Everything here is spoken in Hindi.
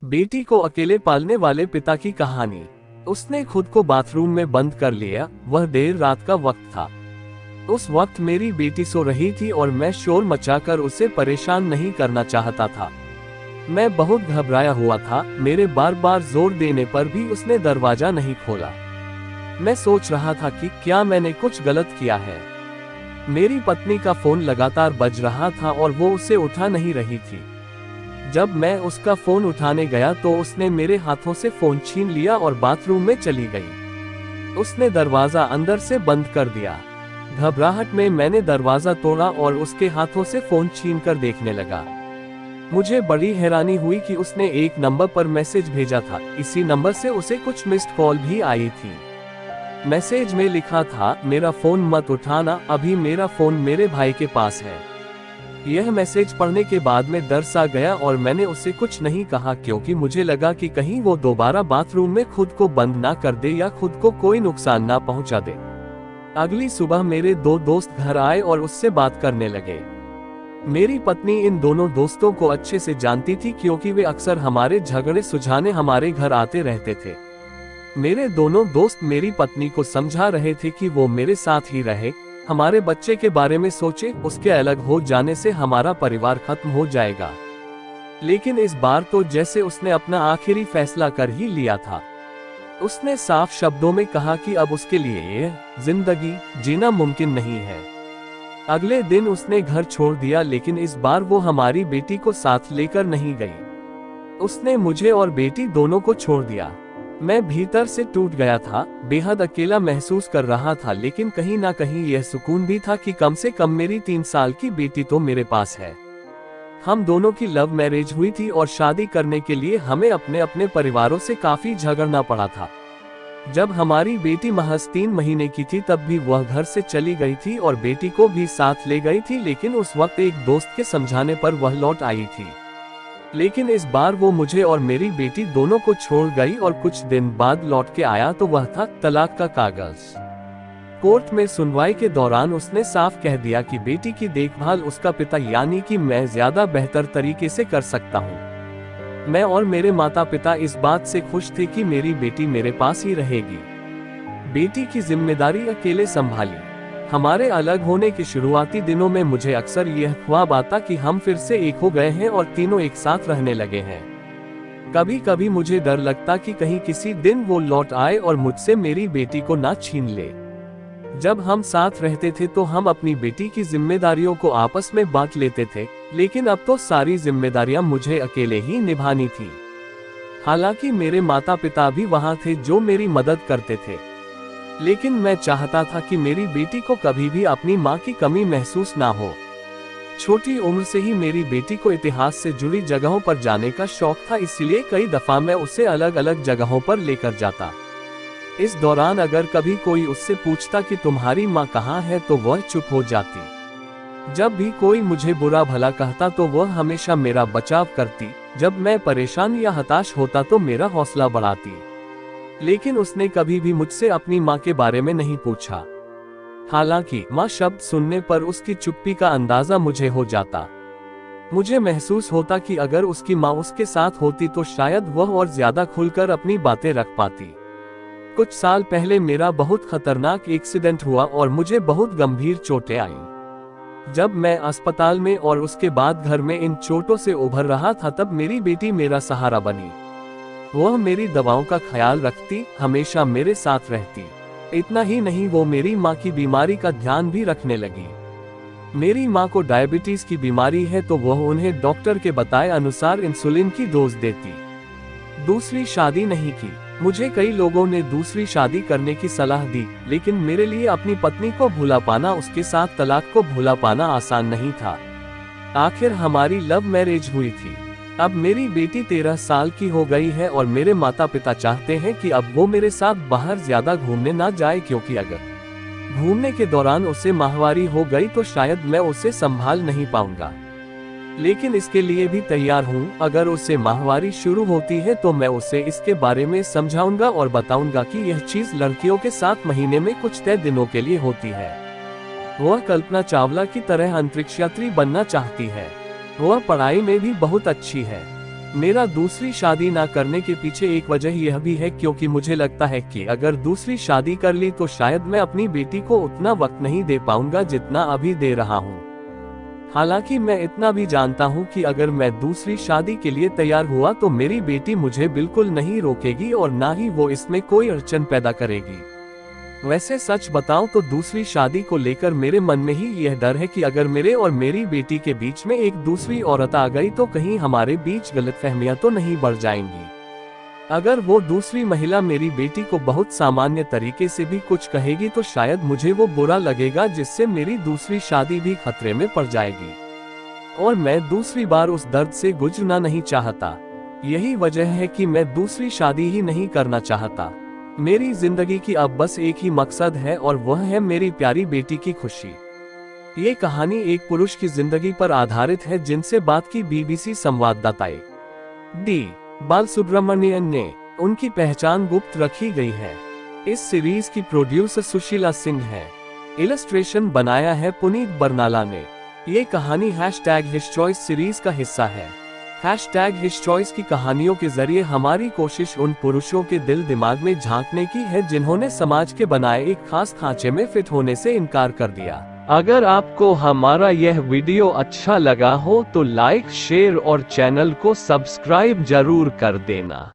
बेटी को अकेले पालने वाले पिता की कहानी। उसने खुद को बाथरूम में बंद कर लिया। वह देर रात का वक्त था। उस वक्त मेरी बेटी सो रही थी और मैं शोर मचाकर उसे परेशान नहीं करना चाहता था। मैं बहुत घबराया हुआ था। मेरे बार बार जोर देने पर भी उसने दरवाजा नहीं खोला। मैं सोच रहा था कि क्या मैंने कुछ गलत किया है। मेरी पत्नी का फोन लगातार बज रहा था और वो उसे उठा नहीं रही थी। जब मैं उसका फोन उठाने गया तो उसने मेरे हाथों से फोन छीन लिया और बाथरूम में चली गई। उसने दरवाजा अंदर से बंद कर दिया। घबराहट में मैंने दरवाजा तोड़ा और उसके हाथों से फोन छीनकर देखने लगा। मुझे बड़ी हैरानी हुई कि उसने एक नंबर पर मैसेज भेजा था। इसी नंबर से उसे कुछ मिस्ड कॉल भी आई थी। मैसेज में लिखा था, मेरा फोन मत उठाना, अभी मेरा फोन मेरे भाई के पास है। यह मैसेज पढ़ने के बाद मैं डर सा गया और मैंने उसे कुछ नहीं कहा, क्योंकि मुझे लगा कि कहीं वो दोबारा बाथरूम में खुद को बंद ना कर दे या खुद को कोई नुकसान ना पहुंचा दे। अगली सुबह मेरे दो दोस्त घर आए और उससे बात करने लगे। मेरी पत्नी इन दोनों दोस्तों को अच्छे से जानती थी, क्योंकि वे अक्सर हमारे झगड़े सुलझाने हमारे घर आते रहते थे। मेरे दोनों दोस्त मेरी पत्नी को समझा रहे थे कि वो मेरे साथ ही रहे, हमारे बच्चे के बारे में सोचे, उसके अलग हो जाने से हमारा परिवार खत्म हो जाएगा। लेकिन इस बार तो जैसे उसने अपना आखिरी फैसला कर ही लिया था। उसने साफ शब्दों में कहा कि अब उसके लिए यह जिंदगी जीना मुमकिन नहीं है। अगले दिन उसने घर छोड़ दिया, लेकिन इस बार वो हमारी बेटी को साथ लेकर नहीं गई। उसने मुझे और बेटी दोनों को छोड़ दिया। मैं भीतर से टूट गया था, बेहद अकेला महसूस कर रहा था, लेकिन कहीं ना कहीं यह सुकून भी था कि कम से कम मेरी 3 साल की बेटी तो मेरे पास है। हम दोनों की लव मैरिज हुई थी और शादी करने के लिए हमें अपने अपने परिवारों से काफी झगड़ना पड़ा था। जब हमारी बेटी महज 3 महीने की थी तब भी वह घर से चली गई थी और बेटी को भी साथ ले गई थी, लेकिन उस वक्त एक दोस्त के समझाने पर वह लौट आई थी। लेकिन इस बार वो मुझे और मेरी बेटी दोनों को छोड़ गई और कुछ दिन बाद लौट के आया तो वह था तलाक का कागज। कोर्ट में सुनवाई के दौरान उसने साफ कह दिया कि बेटी की देखभाल उसका पिता यानी कि मैं ज्यादा बेहतर तरीके से कर सकता हूँ। मैं और मेरे माता पिता इस बात से खुश थे कि मेरी बेटी मेरे पास ही रहेगी। बेटी की जिम्मेदारी अकेले संभाली। हमारे अलग होने के शुरुआती दिनों में मुझे अक्सर यह ख्वाब आता कि हम फिर से एक हो गए हैं और तीनों एक साथ रहने लगे हैं। कभी कभी मुझे डर लगता कि कहीं किसी दिन वो लौट आए और मुझसे मेरी बेटी को ना छीन ले। जब हम साथ रहते थे तो हम अपनी बेटी की जिम्मेदारियों को आपस में बांट लेते थे, लेकिन अब तो सारी जिम्मेदारियां मुझे अकेले ही निभानी थी। हालांकि मेरे माता पिता भी वहां थे जो मेरी मदद करते थे, लेकिन मैं चाहता था कि मेरी बेटी को कभी भी अपनी माँ की कमी महसूस ना हो। छोटी उम्र से ही मेरी बेटी को इतिहास से जुड़ी जगहों पर जाने का शौक था, इसलिए कई दफा मैं उसे अलग अलग जगहों पर लेकर जाता। इस दौरान अगर कभी कोई उससे पूछता कि तुम्हारी माँ कहाँ है तो वह चुप हो जाती। जब भी कोई मुझे बुरा भला कहता तो वह हमेशा मेरा बचाव करती। जब मैं परेशान या हताश होता तो मेरा हौसला बढ़ाती। लेकिन उसने कभी भी मुझसे अपनी माँ के बारे में नहीं पूछा। हालांकि माँ शब्द सुनने पर उसकी चुप्पी का अंदाजा मुझे हो जाता। मुझे महसूस होता कि अगर उसकी माँ उसके साथ होती तो शायद वह और ज्यादा खुलकर अपनी बातें रख पाती। कुछ साल पहले मेरा बहुत खतरनाक एक्सीडेंट हुआ और मुझे बहुत गंभीर चोटें आईं। जब मैं अस्पताल में और उसके बाद घर में इन चोटों से उभर रहा था तब मेरी बेटी मेरा सहारा बनी। वह मेरी दवाओं का ख्याल रखती, हमेशा मेरे साथ रहती। इतना ही नहीं, वो मेरी माँ की बीमारी का ध्यान भी रखने लगी। मेरी माँ को डायबिटीज की बीमारी है तो वह उन्हें डॉक्टर के बताए अनुसार इंसुलिन की डोज देती। दूसरी शादी नहीं की। मुझे कई लोगों ने दूसरी शादी करने की सलाह दी, लेकिन मेरे लिए अपनी पत्नी को भुला पाना, उसके साथ तलाक को भुला पाना आसान नहीं था। आखिर हमारी लव मैरिज हुई थी। अब मेरी बेटी 13 साल की हो गई है और मेरे माता पिता चाहते हैं कि अब वो मेरे साथ बाहर ज्यादा घूमने ना जाए, क्योंकि अगर घूमने के दौरान उसे माहवारी हो गई तो शायद मैं उसे संभाल नहीं पाऊंगा। लेकिन इसके लिए भी तैयार हूँ। अगर उसे माहवारी शुरू होती है तो मैं उसे इसके बारे में समझाऊंगा और बताऊंगा कि यह चीज लड़कियों के साथ महीने में कुछ तय दिनों के लिए होती है। वह कल्पना चावला की तरह अंतरिक्ष यात्री बनना चाहती है। वह पढ़ाई में भी बहुत अच्छी है। मेरा दूसरी शादी ना करने के पीछे एक वजह यह भी है क्योंकि मुझे लगता है कि अगर दूसरी शादी कर ली तो शायद मैं अपनी बेटी को उतना वक्त नहीं दे पाऊंगा जितना अभी दे रहा हूँ। हालांकि मैं इतना भी जानता हूँ कि अगर मैं दूसरी शादी के लिए तैयार हुआ तो मेरी बेटी मुझे बिल्कुल नहीं रोकेगी और ना ही वो इसमें कोई अड़चन पैदा करेगी। वैसे सच बताऊं तो दूसरी शादी को लेकर मेरे मन में ही यह डर है कि अगर मेरे और मेरी बेटी के बीच में एक दूसरी औरत आ गई तो कहीं हमारे बीच गलतफहमियां तो नहीं बढ़ जाएंगी। अगर वो दूसरी महिला मेरी बेटी को बहुत सामान्य तरीके से भी कुछ कहेगी तो शायद मुझे वो बुरा लगेगा, जिससे मेरी दूसरी शादी भी खतरे में पड़ जाएगी और मैं दूसरी बार उस दर्द से गुजरना नहीं चाहता। यही वजह है कि मैं दूसरी शादी ही नहीं करना चाहता। मेरी जिंदगी की अब बस एक ही मकसद है और वह है मेरी प्यारी बेटी की खुशी। ये कहानी एक पुरुष की जिंदगी पर आधारित है जिनसे बात की BBC संवाददाता डी बालसुब्रमण्यन ने। उनकी पहचान गुप्त रखी गई है। इस सीरीज की प्रोड्यूसर सुशीला सिंह है। इलस्ट्रेशन बनाया है पुनीत बरनाला ने। ये कहानी #HisChoice सीरीज का हिस्सा है। #HisChoice की कहानियों के जरिए हमारी कोशिश उन पुरुषों के दिल दिमाग में झांकने की है जिन्होंने समाज के बनाए एक खास खांचे में फिट होने से इनकार कर दिया। अगर आपको हमारा यह वीडियो अच्छा लगा हो तो लाइक, शेयर और चैनल को सब्सक्राइब जरूर कर देना।